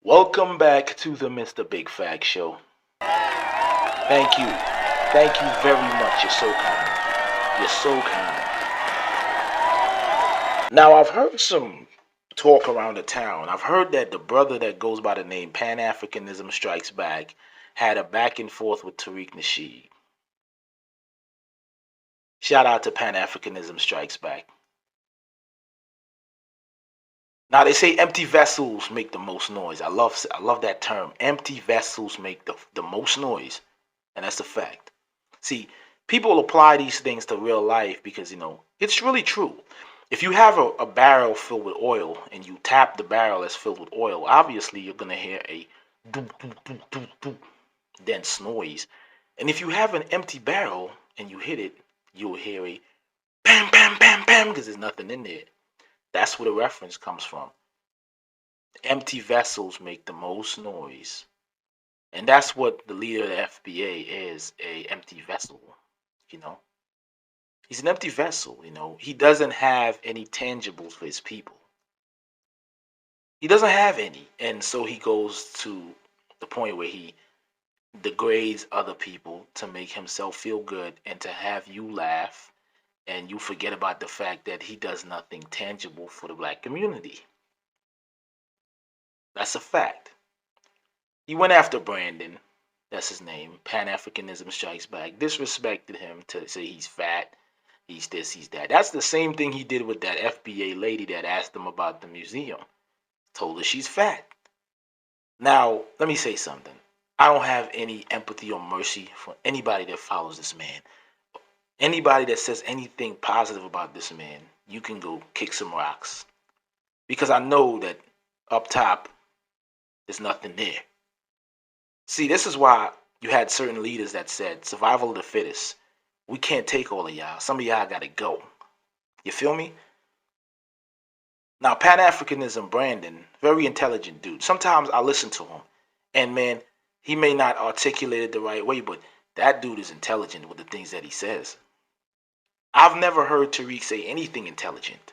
Welcome back to the Mr. Big Fag Show. Thank you. Thank you very much. You're so kind. You're so kind. Now, I've heard some talk around the town. I've heard that the brother that goes by the name Pan Africanism Strikes Back had a back and forth with Tariq Nasheed. Shout out to Pan Africanism Strikes Back. Now they say empty vessels make the most noise. I love that term. Empty vessels make the most noise. And that's a fact. See, people apply these things to real life because it's really true. If you have a barrel filled with oil and you tap the barrel that's filled with oil, obviously you're gonna hear a doo, doo, doo, doo, doo, dense noise. And if you have an empty barrel and you hit it, you'll hear a bam bam bam bam because there's nothing in there. That's where the reference comes from. Empty vessels make the most noise. And that's what the leader of the FBA is, a empty vessel, you know. He's an empty vessel. He doesn't have any tangibles for his people. He doesn't have any. And so he goes to the point where he degrades other people to make himself feel good and to have you laugh and you forget about the fact that he does nothing tangible for the black community. That's a fact. He went after Brandon. That's his name. Pan Africanism Strikes Back. Disrespected him to say he's fat. He's this, he's that. That's the same thing he did with that FBA lady that asked him about the museum. Told her she's fat. Now, let me say something. I don't have any empathy or mercy for anybody that follows this man. Anybody that says anything positive about this man, you can go kick some rocks. Because I know that up top, there's nothing there. See, this is why you had certain leaders that said survival of the fittest. We can't take all of y'all. Some of y'all gotta go. You feel me? Now, Pan Africanism, Brandon, very intelligent dude. Sometimes I listen to him, and man, he may not articulate it the right way, but that dude is intelligent with the things that he says. I've never heard Tariq say anything intelligent.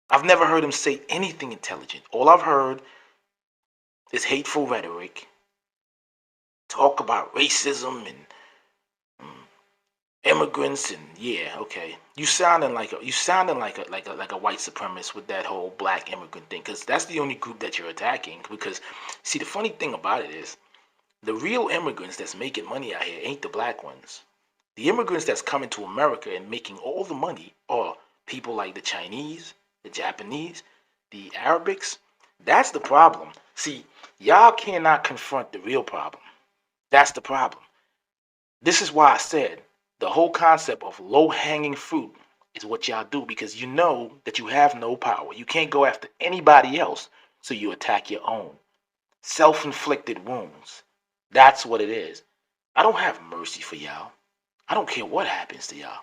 I've never heard him say anything intelligent. All I've heard is hateful rhetoric, talk about racism and immigrants, and yeah, okay. You sounding like a white supremacist with that whole black immigrant thing, because that's the only group that you're attacking. Because see, the funny thing about it is, the real immigrants that's making money out here ain't the black ones. The immigrants that's coming to America and making all the money are people like the Chinese, the Japanese, the Arabics. That's the problem. See, y'all cannot confront the real problem. That's the problem. This is why I said the whole concept of low-hanging fruit is what y'all do, because you know that you have no power. You can't go after anybody else, so you attack your own. Self-inflicted wounds. That's what it is. I don't have mercy for y'all. I don't care what happens to y'all.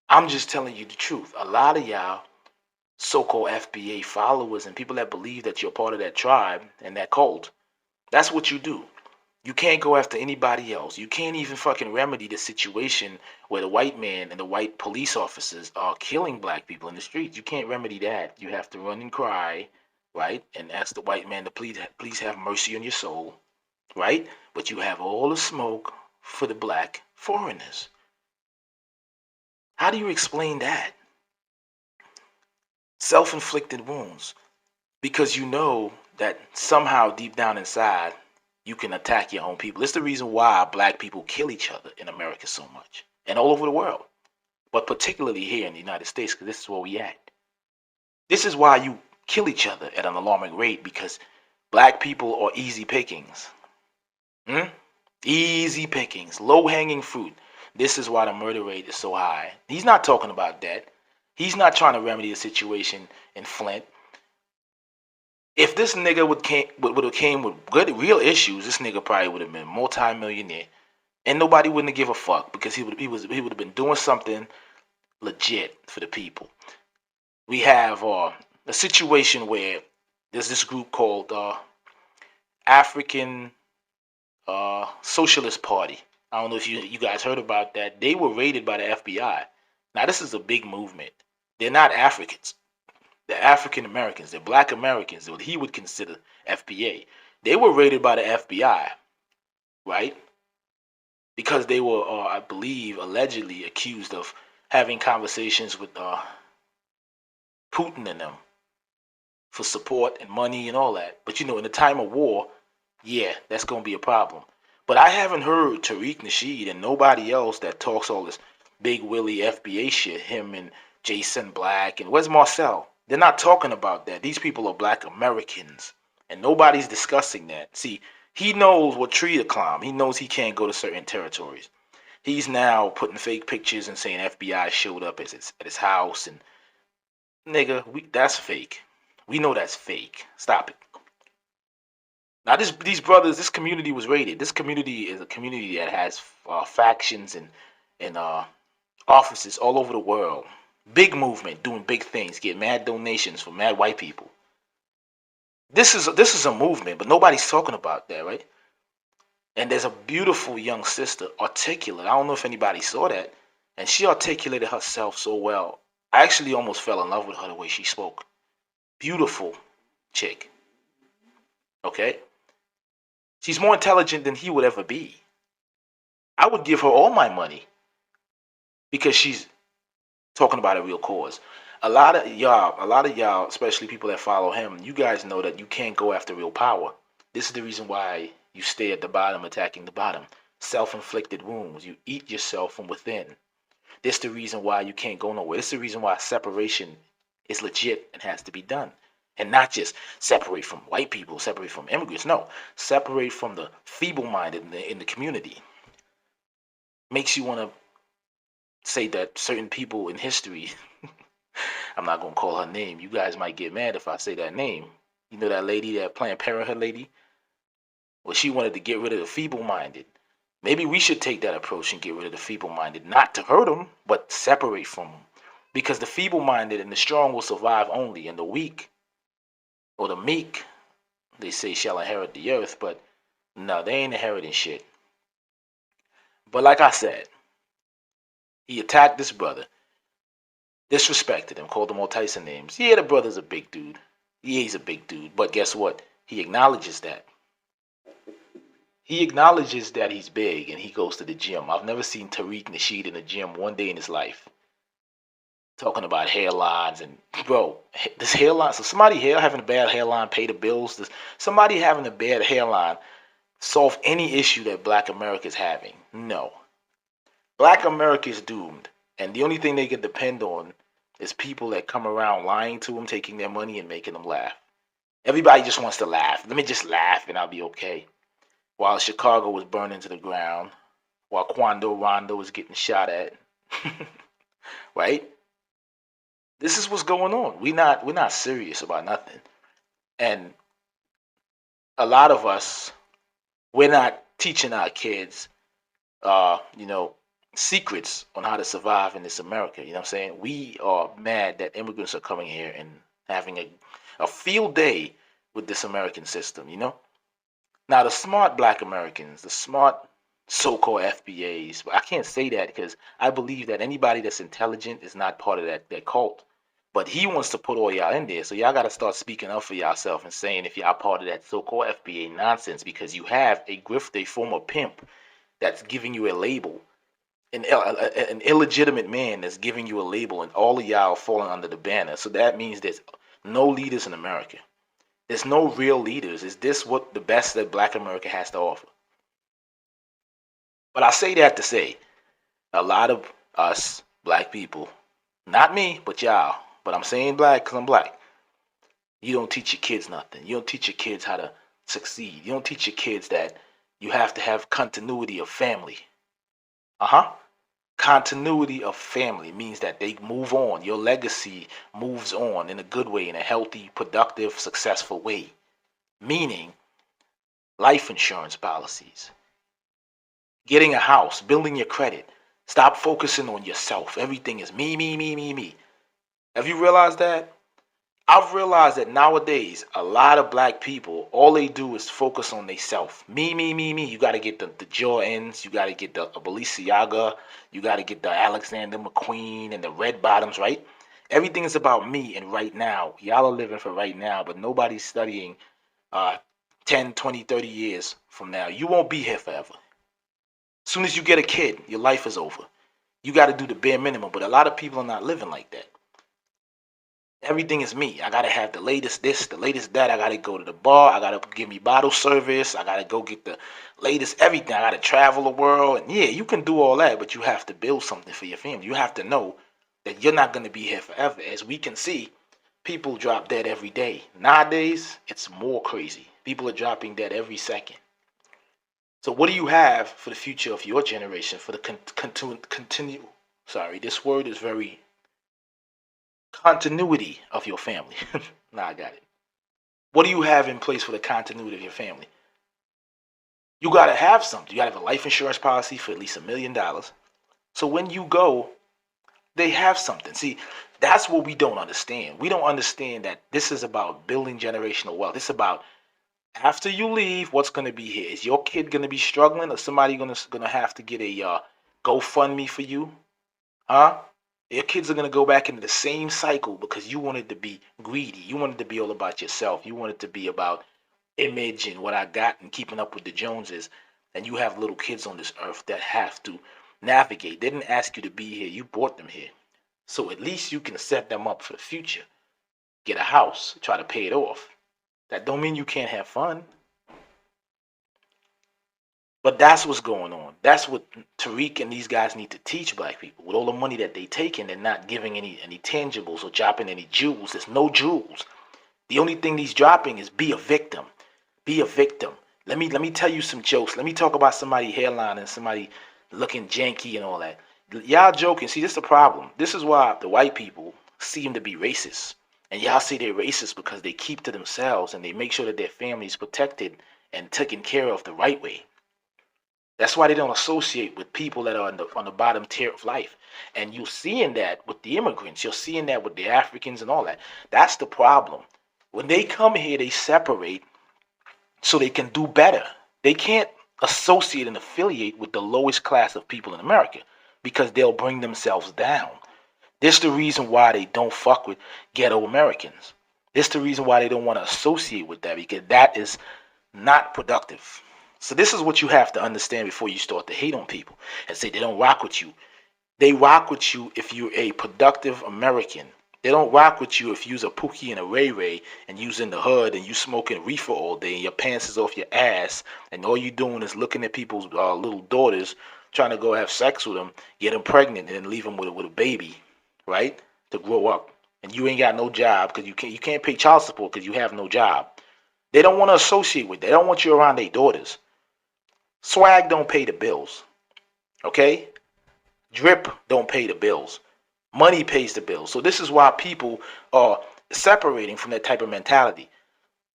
I'm just telling you the truth. A lot of y'all so-called FBA followers and people that believe that you're part of that tribe and that cult, that's what you do. You can't go after anybody else. You can't even fucking remedy the situation where the white man and the white police officers are killing black people in the streets. You can't remedy that. You have to run and cry, right? And ask the white man to please have mercy on your soul, right? But you have all the smoke for the black foreigners. How do you explain that? Self-inflicted wounds. Because you know that somehow deep down inside, you can attack your own people. It's the reason why black people kill each other in America so much and all over the world, but particularly here in the United States, because this is where we at. This is why you kill each other at an alarming rate, because black people are easy pickings. Hmm? Easy pickings, low-hanging fruit. This is why the murder rate is so high. He's not talking about that. He's not trying to remedy the situation in Flint. If this nigga would have came with good real issues, this nigga probably would have been multi-millionaire, and nobody wouldn't have give a fuck, because he would have been doing something legit for the people. We have a situation where there's this group called African Socialist Party. I don't know if you guys heard about that. They were raided by the FBI. Now this is a big movement. They're not Africans. The African Americans, the Black Americans, what he would consider FBA, they were raided by the FBI, right? Because they were, I believe, allegedly accused of having conversations with Putin and them for support and money and all that. But in the time of war, yeah, that's gonna be a problem. But I haven't heard Tariq Nasheed and nobody else that talks all this big Willie FBA shit. Him and Jason Black and where's Marcel? They're not talking about that. These people are Black Americans, and nobody's discussing that. See, he knows what tree to climb. He knows he can't go to certain territories. He's now putting fake pictures and saying FBI showed up at his house and nigga, that's fake. We know that's fake. Stop it. Now, these brothers, this community was raided. This community is a community that has factions and offices all over the world. Big movement, doing big things, get mad donations from mad white people. This is a movement, but nobody's talking about that, right? And there's a beautiful young sister, articulate. I don't know if anybody saw that, and she articulated herself so well. I actually almost fell in love with her the way she spoke. Beautiful chick. Okay? She's more intelligent than he would ever be. I would give her all my money because she's talking about a real cause. A lot of y'all, especially people that follow him, you guys know that you can't go after real power. This is the reason why you stay at the bottom, attacking the bottom. Self-inflicted wounds. You eat yourself from within. This is the reason why you can't go nowhere. This is the reason why separation is legit and has to be done. And not just separate from white people, separate from immigrants. No, separate from the feeble-minded in the community. Makes you want to say that certain people in history, I'm not going to call her name. You guys might get mad if I say that name. You know that lady, that Planned Parenthood lady? Well, she wanted to get rid of the feeble-minded. Maybe we should take that approach and get rid of the feeble-minded. Not to hurt them, but separate from them. Because the feeble-minded and the strong will survive only, and the weak or the meek, they say, shall inherit the earth, but no, they ain't inheriting shit. But like I said, he attacked this brother, disrespected him, called him all types of names. Yeah, the brother's a big dude. Yeah, he's a big dude. But guess what? He acknowledges that. He acknowledges that he's big and he goes to the gym. I've never seen Tariq Nasheed in the gym one day in his life. Talking about hairlines and bro, this hairline. So somebody here having a bad hairline pay the bills. Somebody having a bad hairline solve any issue that Black America is having? No. Black America is doomed, and the only thing they can depend on is people that come around lying to them, taking their money and making them laugh. Everybody just wants to laugh. Let me just laugh and I'll be okay. While Chicago was burning to the ground, while Quando Rondo was getting shot at, right? This is what's going on. We're not serious about nothing, and a lot of us, we're not teaching our kids, you know, secrets on how to survive in this America. You know what I'm saying? We are mad that immigrants are coming here and having a field day with this American system. You know. Now, the smart Black Americans, the smart so-called FBAs, but I can't say that because I believe that anybody that's intelligent is not part of that cult. But he wants to put all y'all in there, so y'all got to start speaking up for yourself and saying if y'all part of that so-called FBA nonsense, because you have a grifter, a former pimp that's giving you a label, an illegitimate man that's giving you a label, and all of y'all falling under the banner. So that means there's no leaders in America. There's no real leaders. Is this what the best that Black America has to offer? But I say that to say a lot of us Black people, not me, but y'all, but I'm saying Black because I'm Black. You don't teach your kids nothing. You don't teach your kids how to succeed. You don't teach your kids that you have to have continuity of family. Continuity of family means that they move on. Your legacy moves on in a good way, in a healthy, productive, successful way. Meaning life insurance policies, getting a house, building your credit. Stop focusing on yourself. Everything is me, me, me, me, me. Have you realized that? I've realized that nowadays, a lot of Black people, all they do is focus on themselves. Me, me, me, me. You got to get the Jordans. You got to get the Balenciaga. You got to get the Alexander McQueen and the red bottoms, right? Everything is about me and right now. Y'all are living for right now, but nobody's studying uh 10, 20, 30 years from now. You won't be here forever. As soon as you get a kid, your life is over. You got to do the bare minimum, but a lot of people are not living like that. Everything is me. I gotta have the latest this, the latest that. I gotta go to the bar. I gotta give me bottle service. I gotta go get the latest everything. I gotta travel the world. And yeah, you can do all that, but you have to build something for your family. You have to know that you're not gonna be here forever. As we can see, people drop dead every day. Nowadays, it's more crazy. People are dropping dead every second. So what do you have for the future of your generation? For the continue. Sorry, this word is very continuity of your family. Nah, I got it. What do you have in place for the continuity of your family? You got to have something. You got to have a life insurance policy for at least $1 million. So when you go, they have something. See, that's what we don't understand. We don't understand that this is about building generational wealth. It's about after you leave, what's going to be here? Is your kid going to be struggling, or somebody gonna have to get a GoFundMe for you? Huh? Your kids are gonna go back into the same cycle because you wanted to be greedy. You wanted to be all about yourself. You wanted to be about image and what I got and keeping up with the Joneses. And you have little kids on this earth that have to navigate. They didn't ask you to be here. You brought them here. So at least you can set them up for the future. Get a house, try to pay it off. That don't mean you can't have fun. But that's what's going on. That's what Tariq and these guys need to teach black people. With all the money that they taking, they're not giving any tangibles or dropping any jewels. There's no jewels. The only thing he's dropping is be a victim. Be a victim. Let me tell you some jokes. Let me talk about somebody hairline and somebody looking janky and all that. Y'all joking. See, this is the problem. This is why the white people seem to be racist. And y'all say they're racist because they keep to themselves and they make sure that their family is protected and taken care of the right way. That's why they don't associate with people that are on the bottom tier of life. And you're seeing that with the immigrants. You're seeing that with the Africans and all that. That's the problem. When they come here, they separate so they can do better. They can't associate and affiliate with the lowest class of people in America because they'll bring themselves down. This is the reason why they don't fuck with ghetto Americans. This is the reason why they don't want to associate with that because that is not productive. So this is what you have to understand before you start to hate on people and say they don't rock with you. They rock with you if you're a productive American. They don't rock with you if you's a Pookie and a Ray Ray and you's in the hood and you smoking reefer all day and your pants is off your ass and all you doing is looking at people's little daughters trying to go have sex with them, get them pregnant and then leave them with a baby, right? To grow up. And you ain't got no job because you can't pay child support because you have no job. They don't want to associate with that. They don't want you around their daughters. Swag don't pay the bills. Okay? Drip don't pay the bills. Money pays the bills. So this is why people are separating from that type of mentality.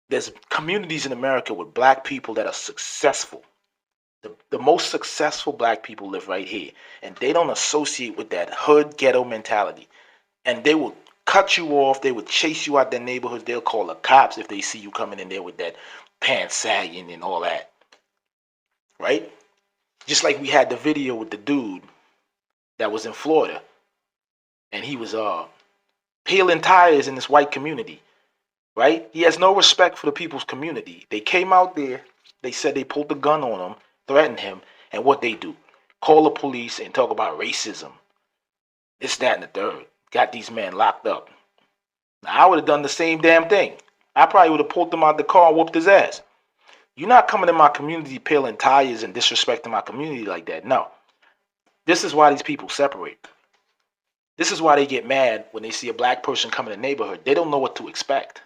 There's communities in America with black people that are successful. The most successful black people live right here. And they don't associate with that hood ghetto mentality. And they will cut you off. They will chase you out their neighborhoods. They'll call the cops if they see you coming in there with that pants sagging and all that. Right? Just like we had the video with the dude that was in Florida. And he was peeling tires in this white community, right? He has no respect for the people's community. They came out there, they said they pulled the gun on him, threatened him, and what they do? Call the police and talk about racism. This, that, and the third. Got these men locked up. Now, I would have done the same damn thing. I probably would have pulled him out the car and whooped his ass. You're not coming in my community peeling tires and disrespecting my community like that. No. This is why these people separate. This is why they get mad when they see a black person come in the neighborhood. They don't know what to expect.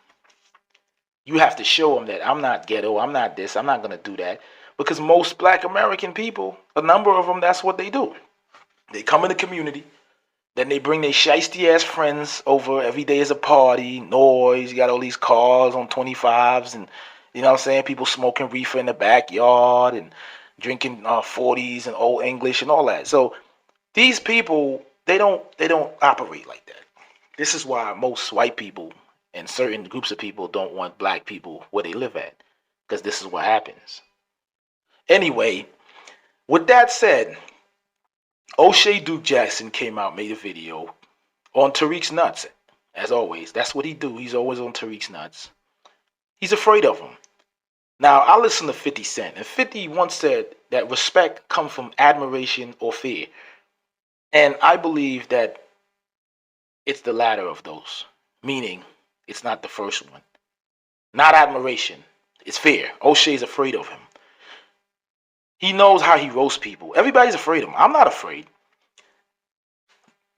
You have to show them that I'm not ghetto, I'm not this, I'm not going to do that. Because most black American people, a number of them, that's what they do. They come in the community, then they bring their shiesty ass friends over. Every day is a party, noise, you got all these cars on 25s and, you know what I'm saying, people smoking reefer in the backyard and drinking 40s and Old English and all that. So these people, they don't operate like that. This is why most white people and certain groups of people don't want black people where they live at, because this is what happens. Anyway, with that said, O'Shea Duke Jackson came out, made a video On Tariq's nuts, as always. That's what he do. He's always on Tariq's nuts. He's afraid of him. Now, I listen to 50 Cent, and 50 once said that respect comes from admiration or fear. And I believe that it's the latter of those, meaning it's not the first one. Not admiration, it's fear. O'Shea's afraid of him. He knows how he roasts people. Everybody's afraid of him. I'm not afraid.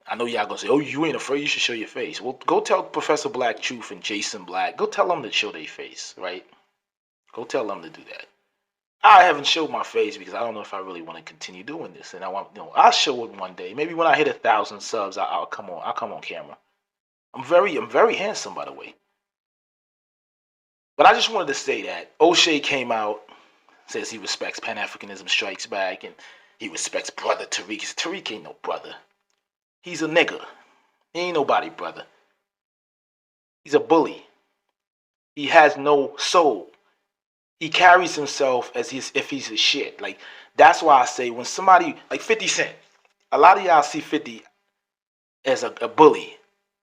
I know y'all gonna say, oh, you ain't afraid, you should show your face. Well, go tell Professor Black Truth and Jason Black, go tell them to show their face, right? Go tell them to do that. I haven't showed my face because I don't know if I really want to continue doing this. And I want, I'll show it one day. Maybe when I hit 1,000 subs, I'll come on. I'll come on camera. I'm very handsome, by the way. But I just wanted to say that Oshay came out, says he respects Pan-Africanism Strikes Back, and he respects brother Tariq. Tariq ain't no brother. He's a nigga. He ain't nobody brother. He's a bully. He has no soul. He carries himself as if he's a shit. Like, that's why I say when somebody, like 50 Cent, a lot of y'all see 50 as a bully.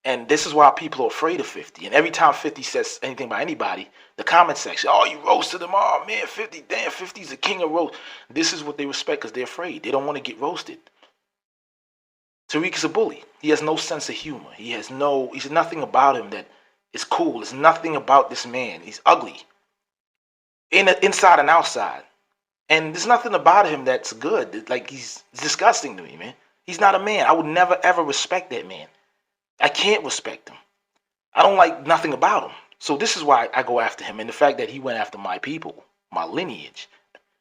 And this is why people are afraid of 50. And every time 50 says anything about anybody, the comment section, oh, you roasted him. Oh, man, 50, damn, 50's the king of roast. This is what they respect because they're afraid. They don't want to get roasted. Tariq is a bully. He has no sense of humor. He's nothing about him that is cool. There's nothing about this man. He's ugly. Inside and outside. And there's nothing about him that's good. Like, he's disgusting to me, man. He's not a man. I would never, ever respect that man. I can't respect him. I don't like nothing about him. So this is why I go after him. And the fact that he went after my people, my lineage,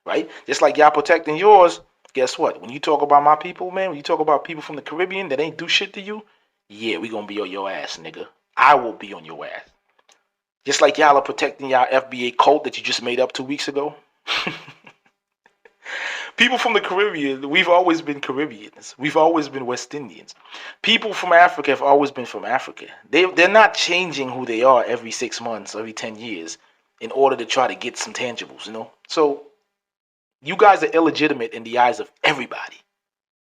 right? Just like y'all protecting yours, guess what? When you talk about my people, man, when you talk about people from the Caribbean that ain't do shit to you, yeah, we gonna be on your ass, nigga. I will be on your ass. Just like y'all are protecting y'all FBA cult that you just made up 2 weeks ago. People from the Caribbean, we've always been Caribbeans. We've always been West Indians. People from Africa have always been from Africa. They're not changing who they are every 6 months, every 10 years in order to try to get some tangibles, you know? So you guys are illegitimate in the eyes of everybody.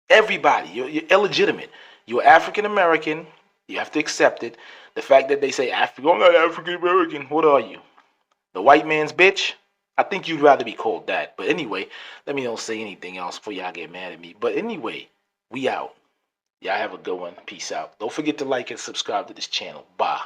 Everybody. You're illegitimate. You're African American. You have to accept it. The fact that they say, I'm not African American. What are you? The white man's bitch? I think you'd rather be called that. But anyway, let me don't say anything else before y'all get mad at me. But anyway, we out. Y'all have a good one. Peace out. Don't forget to like and subscribe to this channel. Bye.